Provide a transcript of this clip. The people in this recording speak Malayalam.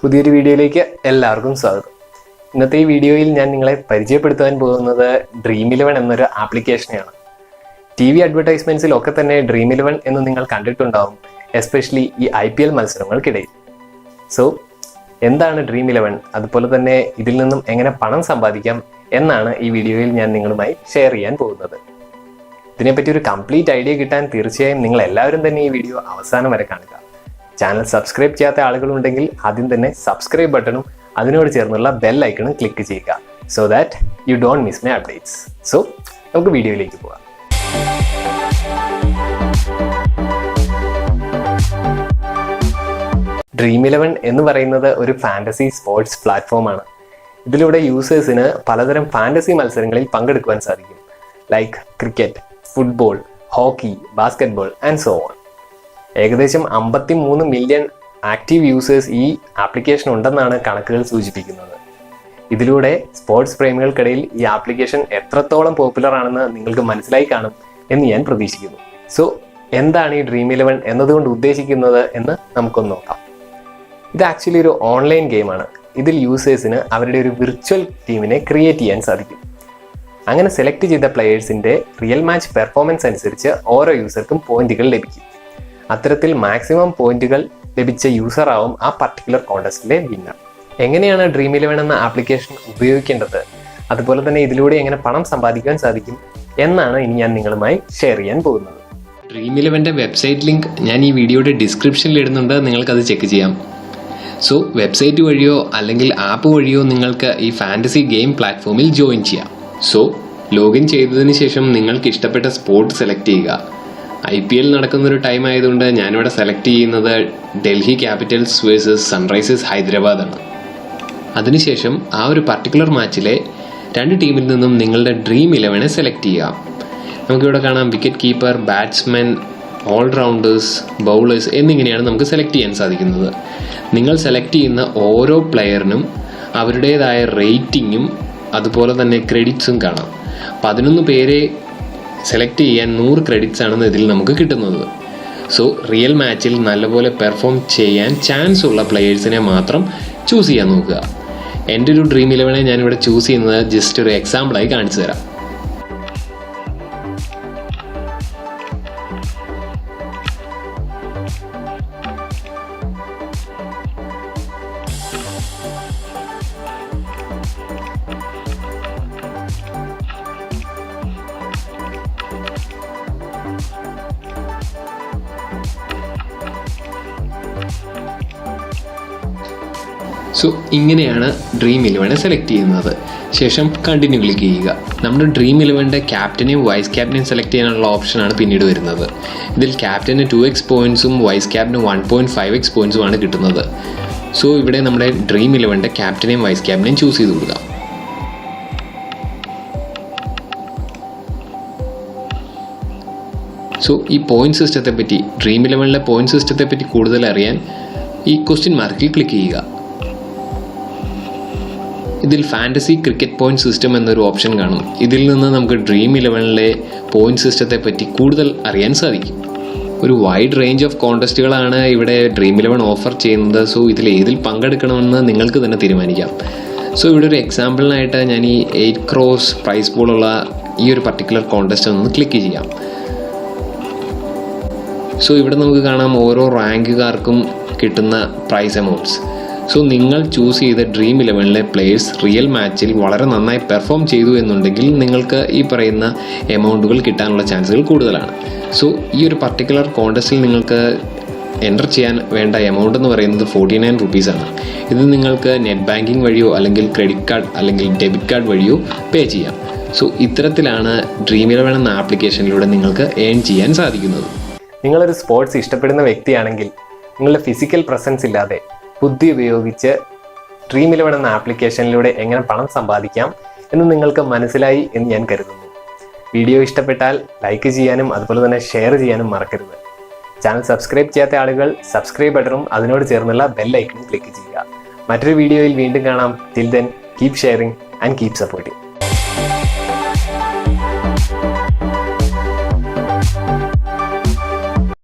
പുതിയൊരു വീഡിയോയിലേക്ക് എല്ലാവർക്കും സ്വാഗതം. ഇന്നത്തെ ഈ വീഡിയോയിൽ ഞാൻ നിങ്ങളെ പരിചയപ്പെടുത്താൻ പോകുന്നത് Dream11 എന്നൊരു ആപ്ലിക്കേഷനെയാണ്. TV അഡ്വർടൈസ്മെന്റ്സിലൊക്കെ തന്നെ Dream11 എന്ന് നിങ്ങൾ കണ്ടിട്ടുണ്ടാവും, എസ്പെഷ്യലി ഈ IPL മത്സരങ്ങൾക്കിടയിൽ. സോ എന്താണ് Dream11, അതുപോലെ തന്നെ ഇതിൽ നിന്നും എങ്ങനെ പണം സമ്പാദിക്കാം എന്നാണ് ഈ വീഡിയോയിൽ ഞാൻ നിങ്ങളുമായി ഷെയർ ചെയ്യാൻ പോകുന്നത്. ഇതിനെപ്പറ്റി ഒരു കംപ്ലീറ്റ് ഐഡിയ കിട്ടാൻ തീർച്ചയായും നിങ്ങൾ എല്ലാവരും തന്നെ ഈ വീഡിയോ അവസാനം വരെ കാണുക. ചാനൽ സബ്സ്ക്രൈബ് ചെയ്യാത്ത ആളുകളുണ്ടെങ്കിൽ ആദ്യം തന്നെ സബ്സ്ക്രൈബ് ബട്ടണും അതിനോട് ചേർന്നുള്ള ബെൽ ഐക്കണും ക്ലിക്ക് ചെയ്യുക, so that you don't miss my updates. So നമുക്ക് വീഡിയോയിലേക്ക് പോകാം. Dream11 എന്ന് പറയുന്നത് ഒരു ഫാന്റസി സ്പോർട്സ് പ്ലാറ്റ്ഫോമാണ്. ഇതിലൂടെ യൂസേഴ്സിന് പലതരം ഫാന്റസി മത്സരങ്ങളിൽ പങ്കെടുക്കുവാൻ സാധിക്കും, like cricket, football, hockey, basketball and so on. ഏകദേശം 53 മില്യൺ ആക്റ്റീവ് യൂസേഴ്സ് ഈ ആപ്ലിക്കേഷൻ ഉണ്ടെന്നാണ് കണക്കുകൾ സൂചിപ്പിക്കുന്നത്. ഇതിലൂടെ സ്പോർട്സ് പ്രേമികൾക്കിടയിൽ ഈ ആപ്ലിക്കേഷൻ എത്രത്തോളം പോപ്പുലർ ആണെന്ന് നിങ്ങൾക്ക് മനസ്സിലായി കാണും എന്ന് ഞാൻ പ്രതീക്ഷിക്കുന്നു. സോ എന്താണ് ഈ Dream11 എന്നതുകൊണ്ട് ഉദ്ദേശിക്കുന്നത് എന്ന് നമുക്കൊന്ന് നോക്കാം. ഇത് ആക്ച്വലി ഒരു ഓൺലൈൻ ഗെയിമാണ്. ഇതിൽ യൂസേഴ്സിന് അവരുടെ ഒരു വിർച്വൽ ടീമിനെ ക്രിയേറ്റ് ചെയ്യാൻ സാധിക്കും. അങ്ങനെ സെലക്ട് ചെയ്ത പ്ലെയേഴ്സിൻ്റെ റിയൽ മാച്ച് പെർഫോമൻസ് അനുസരിച്ച് ഓരോ യൂസർക്കും പോയിന്റുകൾ ലഭിക്കും. അത്തരത്തിൽ മാക്സിമം പോയിന്റുകൾ ലഭിച്ച യൂസർ ആവും ആ പർട്ടിക്കുലർ കോൺടെസ്റ്റിലെ വിന്നർ. എങ്ങനെയാണ് Dream11 എന്ന ആപ്ലിക്കേഷൻ ഉപയോഗിക്കേണ്ടത്, അതുപോലെ തന്നെ ഇതിലൂടെ എങ്ങനെ പണം സമ്പാദിക്കാൻ സാധിക്കും എന്നാണ് ഇനി ഞാൻ നിങ്ങളുമായി ഷെയർ ചെയ്യാൻ പോകുന്നത്. Dream11 വെബ്സൈറ്റ് ലിങ്ക് ഞാൻ ഈ വീഡിയോയുടെ ഡിസ്ക്രിപ്ഷനിൽ ഇടുന്നുണ്ട്, നിങ്ങൾക്കത് ചെക്ക് ചെയ്യാം. സോ വെബ്സൈറ്റ് വഴിയോ അല്ലെങ്കിൽ ആപ്പ് വഴിയോ നിങ്ങൾക്ക് ഈ ഫാൻറ്റസി ഗെയിം പ്ലാറ്റ്ഫോമിൽ ജോയിൻ ചെയ്യാം. സോ ലോഗിൻ ചെയ്തതിന് ശേഷം നിങ്ങൾക്ക് ഇഷ്ടപ്പെട്ട സ്പോർട്ട് സെലക്ട് ചെയ്യുക. IPL നടക്കുന്നൊരു ടൈം ആയതുകൊണ്ട് ഞാനിവിടെ സെലക്ട് ചെയ്യുന്നത് ഡൽഹി ക്യാപിറ്റൽസ് വേഴ്സസ് സൺറൈസേഴ്സ് ഹൈദരാബാദാണ്. അതിനുശേഷം ആ ഒരു പർട്ടിക്കുലർ മാച്ചിലെ 2 ടീമിൽ നിന്നും നിങ്ങളുടെ Dream11 സെലക്ട് ചെയ്യുക. നമുക്കിവിടെ കാണാം wicket keeper, batsman, all-rounders, bowlers എന്നിങ്ങനെയാണ് നമുക്ക് സെലക്ട് ചെയ്യാൻ സാധിക്കുന്നത്. നിങ്ങൾ സെലക്ട് ചെയ്യുന്ന ഓരോ പ്ലെയറിനും അവരുടേതായ റേറ്റിങ്ങും അതുപോലെ തന്നെ ക്രെഡിറ്റ്സും കാണാം. 11 പേരെ സെലക്ട് ചെയ്യാൻ 100 ക്രെഡിറ്റ്സ് ആണ് ഇതിൽ നമുക്ക് കിട്ടുന്നത്. സോ റിയൽ മാച്ചിൽ നല്ലപോലെ പെർഫോം ചെയ്യാൻ ചാൻസ് ഉള്ള പ്ലെയേഴ്സിനെ മാത്രം ചൂസ് ചെയ്യാൻ നോക്കുക. എൻ്റെ ഒരു Dream11 ഞാനിവിടെ ചൂസ് ചെയ്യുന്നത് ജസ്റ്റ് ഒരു എക്സാമ്പിളായി കാണിച്ചു തരാം. സോ ഇങ്ങനെയാണ് Dream11 സെലക്ട് ചെയ്യുന്നത്. ശേഷം കണ്ടിന്യൂ ക്ലിക്ക് ചെയ്യുക. നമ്മുടെ Dream11 ക്യാപ്റ്റനെയും വൈസ് ക്യാപ്റ്റനെയും സെലക്ട് ചെയ്യാനുള്ള ഓപ്ഷനാണ് പിന്നീട് വരുന്നത്. ഇതിൽ ക്യാപ്റ്റന് 2x പോയിൻറ്സും വൈസ് ക്യാപ്റ്റന് 1.5x പോയിൻറ്സുമാണ് കിട്ടുന്നത്. സോ ഇവിടെ നമ്മുടെ Dream11 ക്യാപ്റ്റനെയും വൈസ് ക്യാപ്റ്റനെയും ചൂസ് ചെയ്ത് കൊടുക്കുക. സോ ഈ പോയിന്റ് സിസ്റ്റത്തെ പറ്റി, Dream11 പോയിന്റ് സിസ്റ്റത്തെ പറ്റി കൂടുതൽ അറിയാൻ ഈ ക്വസ്റ്റ്യൻ മാർക്കിൽ ക്ലിക്ക് ചെയ്യുക. ഇതിൽ ഫാൻറ്റസി ക്രിക്കറ്റ് പോയിന്റ് സിസ്റ്റം എന്നൊരു ഓപ്ഷൻ കാണും. ഇതിൽ നിന്ന് നമുക്ക് Dream11 പോയിന്റ് സിസ്റ്റത്തെ പറ്റി കൂടുതൽ അറിയാൻ സാധിക്കും. ഒരു വൈഡ് റേഞ്ച് ഓഫ് കോൺടെസ്റ്റുകളാണ് ഇവിടെ Dream11 ഓഫർ ചെയ്യുന്നത്. സോ ഇതിൽ പങ്കെടുക്കണമെന്ന് നിങ്ങൾക്ക് തന്നെ തീരുമാനിക്കാം. സോ ഇവിടെ ഒരു എക്സാമ്പിളിനായിട്ട് ഞാൻ ഈ 8 crores പ്രൈസ് പൂളുള്ള ഈ ഒരു പർട്ടിക്കുലർ കോൺടെസ്റ്റ് ഒന്ന് ക്ലിക്ക് ചെയ്യാം. സോ ഇവിടെ നമുക്ക് കാണാം ഓരോ റാങ്കുകാർക്കും കിട്ടുന്ന പ്രൈസ് എമൗണ്ട്സ്. സോ നിങ്ങൾ ചൂസ് ചെയ്ത Dream11 പ്ലേയേഴ്സ് റിയൽ മാച്ചിൽ വളരെ നന്നായി പെർഫോം ചെയ്തു എന്നുണ്ടെങ്കിൽ നിങ്ങൾക്ക് ഈ പറയുന്ന എമൗണ്ടുകൾ കിട്ടാനുള്ള ചാൻസുകൾ കൂടുതലാണ്. സോ ഈ ഒരു പർട്ടിക്കുലർ കോൺടെസ്റ്റിൽ നിങ്ങൾക്ക് എൻ്റർ ചെയ്യാൻ വേണ്ട എമൗണ്ട് എന്ന് പറയുന്നത് 49 റുപ്പീസാണ്. ഇത് നിങ്ങൾക്ക് നെറ്റ് ബാങ്കിങ് വഴിയോ അല്ലെങ്കിൽ ക്രെഡിറ്റ് കാർഡ് അല്ലെങ്കിൽ ഡെബിറ്റ് കാർഡ് വഴിയോ പേ ചെയ്യാം. സോ ഇത്തരത്തിലാണ് Dream11 എന്ന ആപ്ലിക്കേഷനിലൂടെ നിങ്ങൾക്ക് ഏൺ ചെയ്യാൻ സാധിക്കുന്നത്. നിങ്ങളൊരു സ്പോർട്സ് ഇഷ്ടപ്പെടുന്ന വ്യക്തിയാണെങ്കിൽ നിങ്ങളുടെ ഫിസിക്കൽ പ്രസൻസ് ഇല്ലാതെ ബുദ്ധി ഉപയോഗിച്ച് Dream11 എന്ന ആപ്ലിക്കേഷനിലൂടെ എങ്ങനെ പണം സമ്പാദിക്കാം എന്ന് നിങ്ങൾക്ക് മനസ്സിലായി എന്ന് ഞാൻ കരുതുന്നു. വീഡിയോ ഇഷ്ടപ്പെട്ടാൽ ലൈക്ക് ചെയ്യാനും അതുപോലെ തന്നെ ഷെയർ ചെയ്യാനും മറക്കരുത്. ചാനൽ സബ്സ്ക്രൈബ് ചെയ്യാത്ത ആളുകൾ സബ്സ്ക്രൈബ് ബട്ടണും അതിനോട് ചേർന്നുള്ള ബെൽ ഐക്കണും ക്ലിക്ക് ചെയ്യുക. മറ്റൊരു വീഡിയോയിൽ വീണ്ടും കാണാം. Till then keep sharing and keep supporting.